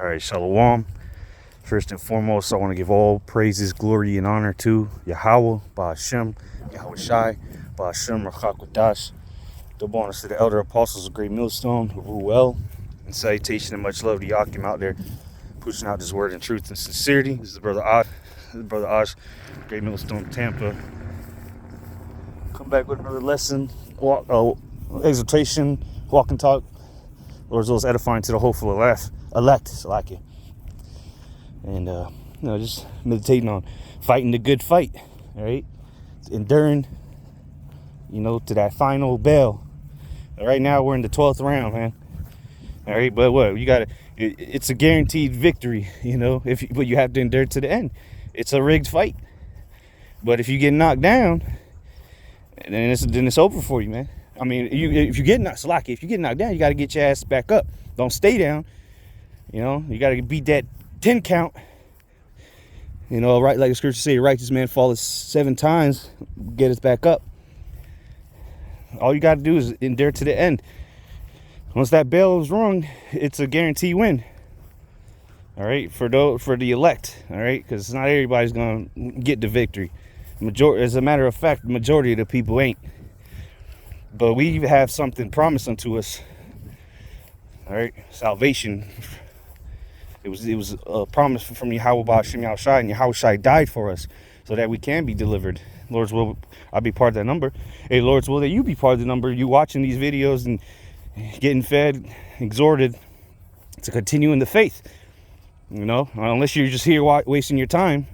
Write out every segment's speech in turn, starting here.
All right, Shalom. First and foremost, I want to give all praises, glory, and honor to Yahweh, Ba'ashem, Yahweh Shai, Ba'ashem, Rachakwadash. Double honors to the elder apostles of Great Millstone who rule well. And salutation and much love to Yakim out there, pushing out this word in truth and sincerity. This is Brother Osh, Great Millstone, Tampa. Come back with another lesson, exhortation, walk and talk. Lord's will is edifying to the hopeful elect, like it. And just meditating on fighting the good fight, all right? Enduring, to that final bell. Right now we're in the 12th round, man. All right, but what you got? It's a guaranteed victory, but you have to endure to the end. It's a rigged fight, but if you get knocked down, then it's over for you, man. I mean, if you get knocked down, you got to get your ass back up. Don't stay down. You got to beat that 10 count. Right, like the scripture say, righteous man falleth 7 times, get us back up. All you got to do is endure to the end. Once that bell is rung, it's a guaranteed win. All right, for the elect. All right, because not everybody's gonna get the victory. As a matter of fact, the majority of the people ain't. But we have something promised unto us. All right, salvation. It was a promise from Yahweh Ba'ashem Yahweh Shai, and Yahweh Shai died for us so that we can be delivered. Lord's will, I'll be part of that number. Hey, Lord's will that you be part of the number. You watching these videos and getting fed, exhorted to continue in the faith. Unless you're just here wasting your time.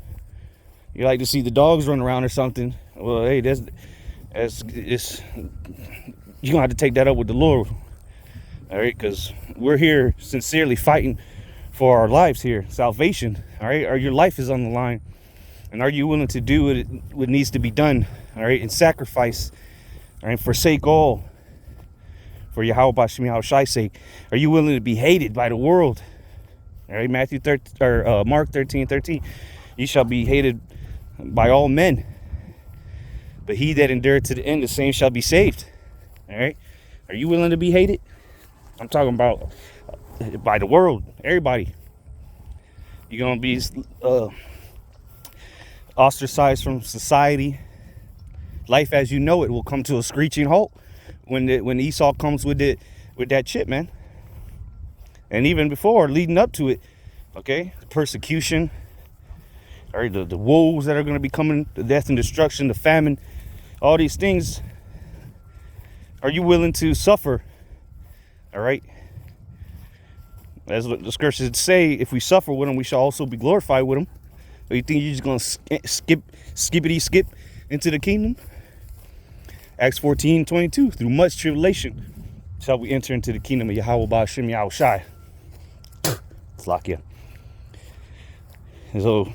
You like to see the dogs run around or something. Well, hey, you're gonna have to take that up with the Lord. All right, because we're here sincerely fighting for our lives here, salvation. All right, or your life is on the line, and are you willing to do what needs to be done? All right, and sacrifice. All right, forsake all for Yahweh Ba'ashem Yahweh Shai's sake. Are you willing to be hated by the world? All right, Mark 13:13. You shall be hated by all men, but he that endured to the end, the same shall be saved. All right, are you willing to be hated? I'm talking about by the world, everybody. You're gonna be ostracized from society. Life as you know it will come to a screeching halt when Esau comes with that chip, man. And even before, leading up to it, okay, the persecution, all right, the woes that are going to be coming, the death and destruction, the famine, all these things. Are you willing to suffer? All right. As the scriptures say, if we suffer with him, we shall also be glorified with him. Or you think you're just going to skip into the kingdom? Acts 14:22, through much tribulation shall we enter into the kingdom of Yahweh Ba'ashem Yahweh Shai. It's like you. So,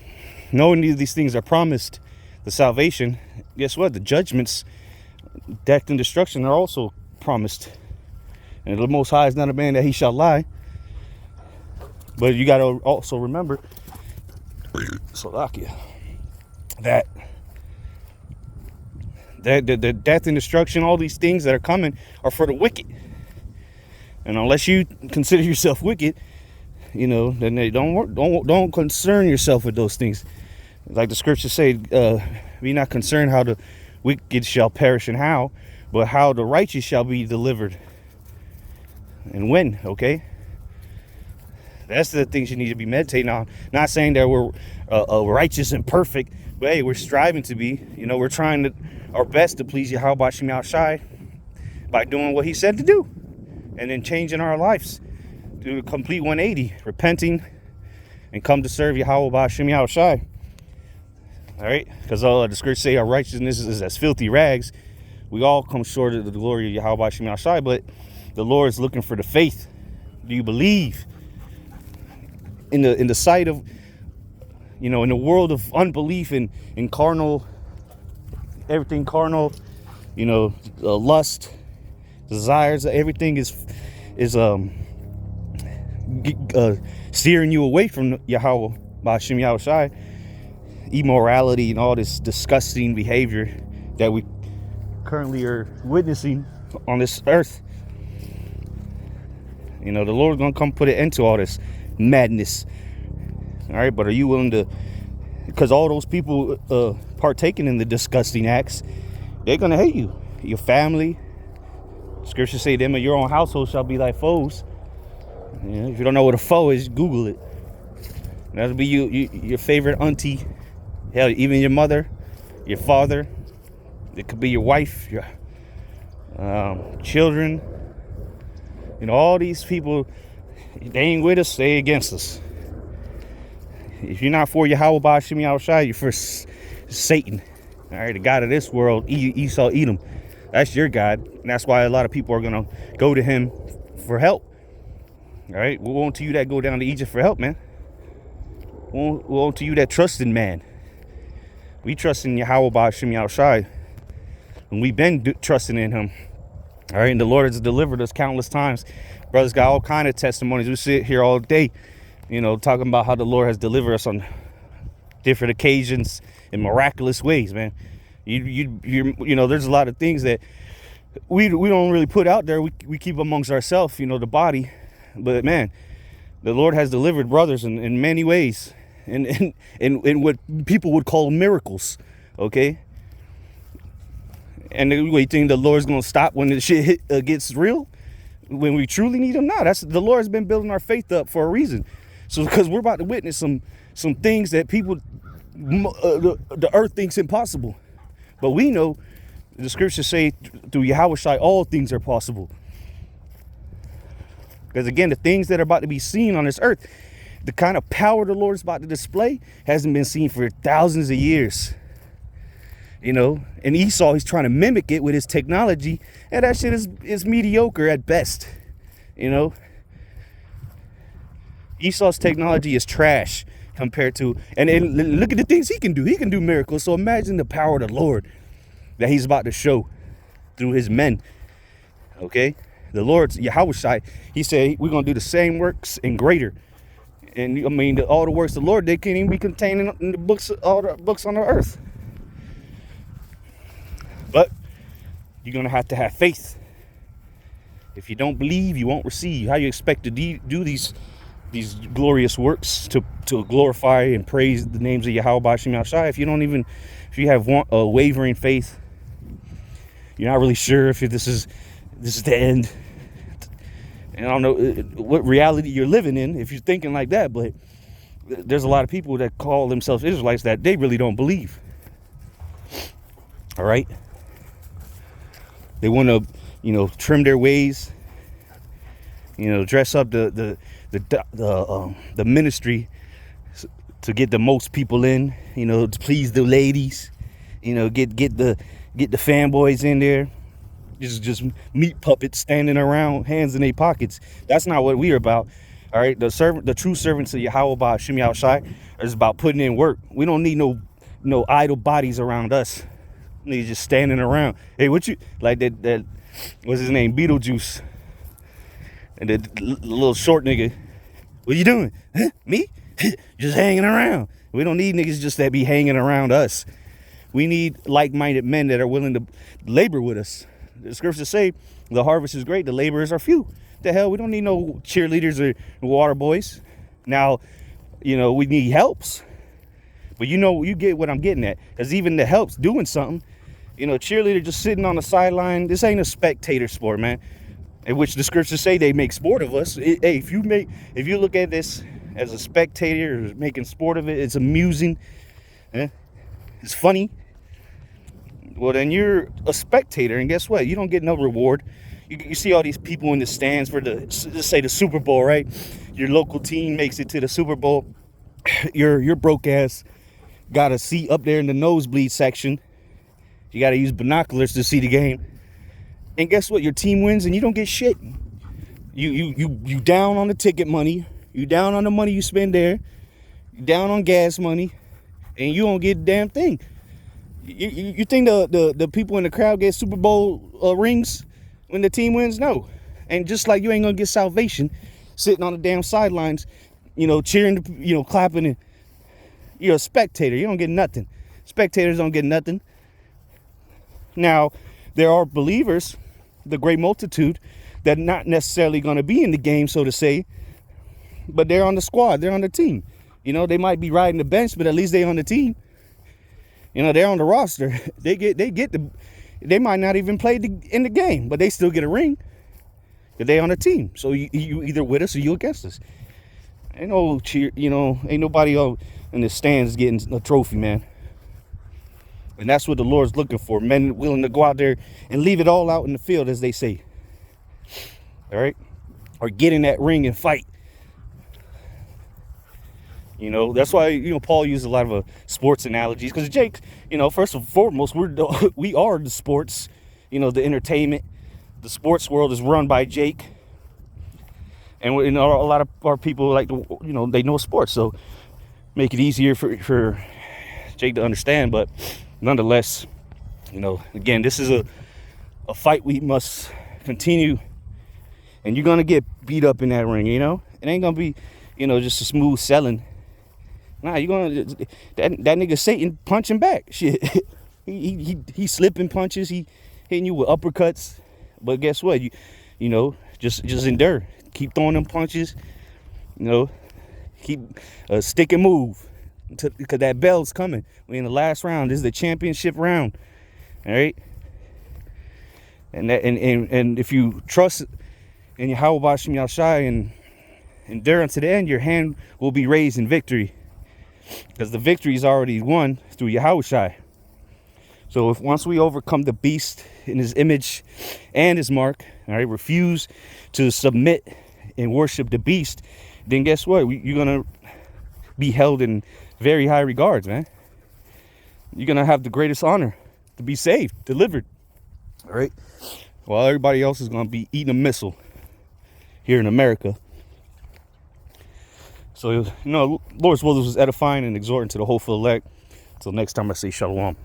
knowing these things are promised, the salvation, guess what? The judgments, death and destruction are also promised. And the Most High is not a man that he shall lie. But you got to also remember, Slovakia, that the death and destruction, all these things that are coming are for the wicked. And unless you consider yourself wicked, then they don't concern yourself with those things. Like the scriptures say, be not concerned how the wicked shall perish and how, but how the righteous shall be delivered. And when, okay? That's the things you need to be meditating on. Not saying that we're righteous and perfect, but hey, we're striving to be. We're trying our best to please Yahweh Ba'ashem Yahweh Shai by doing what he said to do. And then changing our lives. Do a complete 180. Repenting and come to serve Yahweh Ba'ashem Yahweh Shai. All right? Because the scriptures say our righteousness is as filthy rags. We all come short of the glory of Yahweh Ba'ashem Yahweh Shai, but the Lord is looking for the faith. Do you believe? In the sight of, in the world of unbelief and carnal, everything carnal, lust, desires, everything is steering you away from Yahweh Ba'ashem Yahweh Shai. Immorality and all this disgusting behavior that we currently are witnessing on this earth. The Lord's gonna come put an end to all this. madness. All right, but are you willing to? Because all those people partaking in the disgusting acts, they're gonna hate you. Your family. Scriptures say them of your own household shall be thy foes. You know, if you don't know what a foe is, Google it. That'll be your favorite auntie. Hell, even your mother, your father. It could be your wife, your children. You know, all these people, they ain't with us, they against us. If you're not for Yahweh Ba'Shem Yahushua, you're for Satan. All right, the God of this world, Esau, Edom. That's your God. And that's why a lot of people are going to go to him for help. All right, woe unto you that go down to Egypt for help, man. Woe unto you that trust in man. We trust in Yahweh Ba'Shem Yahushua. And we've been trusting in him. All right, and the Lord has delivered us countless times. Brothers got all kind of testimonies. We sit here all day, you know, talking about how the Lord has delivered us on different occasions in miraculous ways, man. You know, there's a lot of things that we don't really put out there. We keep amongst ourselves, you know, the body. But man, the Lord has delivered brothers in many ways, and what people would call miracles. Okay. And we think the Lord's gonna stop when the shit gets real, when we truly need him? No, the Lord's been building our faith up for a reason. So because we're about to witness some things that people, the earth thinks impossible, but we know the scriptures say through Yahushua all things are possible. Because again, the things that are about to be seen on this earth, the kind of power the Lord is about to display hasn't been seen for thousands of years. You know, and Esau, he's trying to mimic it with his technology, and that shit is mediocre at best. You know, Esau's technology is trash compared to, and look at the things he can do. He can do miracles. So imagine the power of the Lord that he's about to show through his men. Okay, the Lord's Yahushua, he said we're gonna do the same works and greater. And I mean, all the works of the Lord, they can't even be contained in the books, all the books on the earth. But you're going to have faith. If you don't believe, you won't receive. How you expect to do these glorious works to glorify and praise the names of Yahweh Ba'Shem Yahushua if you have a wavering faith, you're not really sure if this is the end. And I don't know what reality you're living in if you're thinking like that, but there's a lot of people that call themselves Israelites that they really don't believe. All right. They want to, you know, trim their ways, you know, dress up the ministry to get the most people in, you know, to please the ladies, you know, get the fanboys in there. Just meat puppets standing around, hands in their pockets. That's not what we're about. All right, the true servants of Yahweh Ba'Shem Yahushua is about putting in work. We don't need no idle bodies around us. Niggas just standing around. Hey, what you like that what's his name? Beetlejuice. And the little short nigga. What you doing? Huh? Me? Just hanging around. We don't need niggas just that be hanging around us. We need like-minded men that are willing to labor with us. The scriptures say the harvest is great, the laborers are few. The hell, we don't need no cheerleaders or water boys. Now, you know, we need helps. But you know, you get what I'm getting at. Because even the help's doing something. You know, cheerleader just sitting on the sideline. This ain't a spectator sport, man. In which the scriptures say they make sport of us. Hey, if you look at this as a spectator or making sport of it, it's amusing. It's funny. Well, then you're a spectator, and guess what? You don't get no reward. You see all these people in the stands for let's say the Super Bowl, right? Your local team makes it to the Super Bowl. Your broke ass got a seat up there in the nosebleed section. You got to use binoculars to see the game. And guess what? Your team wins and you don't get shit. You down on the ticket money. You down on the money you spend there. You down on gas money. And you don't get a damn thing. You think the people in the crowd get Super Bowl rings when the team wins? No. And just like you ain't going to get salvation sitting on the damn sidelines, you know, cheering, you know, clapping. And you're a spectator. You don't get nothing. Spectators don't get nothing. Now, there are believers, the great multitude, that not necessarily going to be in the game, so to say. but they're on the squad. They're on the team. You know, they might be riding the bench, but at least they're on the team. You know, they're on the roster. They might not even play in the game, but they still get a ring. Because they on the team. So you either with us or you against us. Ain't no cheer, you know, ain't nobody in the stands getting a trophy, man. And that's what the Lord's looking for. Men willing to go out there and leave it all out in the field, as they say. All right? Or get in that ring and fight. You know, that's why, you know, Paul used a lot of sports analogies. Because Jake, you know, first and foremost, we are the sports, you know, the entertainment. The sports world is run by Jake. And you know, a lot of our people like to, you know, they know sports. So make it easier for Jake to understand. But nonetheless, you know, again, this is a fight we must continue. And you're going to get beat up in that ring, you know. It ain't going to be, you know, just a smooth selling. Nah, you're going to, that nigga Satan punching back. Shit. he slipping punches. He hitting you with uppercuts. But guess what? You know, just endure. Keep throwing them punches. You know, keep stick and move. Because that bell's coming. We're in the last round. This is the championship round. All right? And if you trust in Yahweh Shem Yahshai and endure unto the end, your hand will be raised in victory. Because the victory is already won through Yahweh. So if once we overcome the beast in his image and his mark, all right, refuse to submit and worship the beast, then guess what? You're going to be held in very high regards, man. You're going to have the greatest honor to be saved, delivered, all right? While everybody else is going to be eating a missile here in America. So, you know, Lord's will, this was edifying and exhorting to the hopeful elect. Until next time, I say shalom.